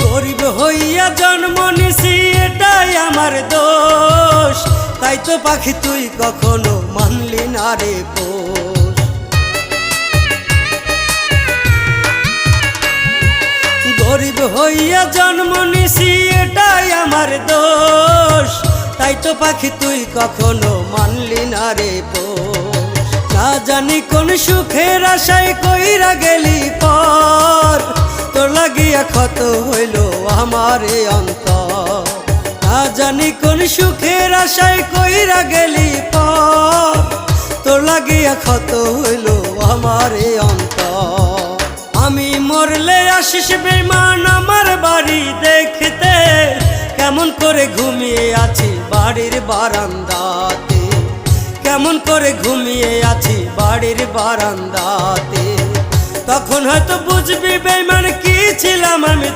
গরিব হইয়া জন্ম নিছি এটাই আমার দোষ, তাই তো পাখি তুই কখনো মানলি না রে পোষ। গরিব হইয়া জন্ম নিছি এটাই আমার দোষ, তাই তো পাখি তুই কখনো মানলি না রে পোষ। না জানি কোন সুখের আশায় কইরা গেলি পর, তোর লাগিয়া ক্ষত হইল আমার এ অন্তর। না জানি কোন সুখের আশায় কইরা গেলি পর, তোর লাগিয়া ক্ষত হইল আমার এ অন্তর। আমি মরলে আসিস বেঈমান আমার বাড়ি দেখতে, কেমন করে ঘুমিয়ে আছি বাড়ির বারান্দাতে, কেমন করে ঘুমিয়ে আছি বাড়ির বারান্দাতে। তখন হয়তো বুঝবি বেঈমান কি ছিলাম আমি।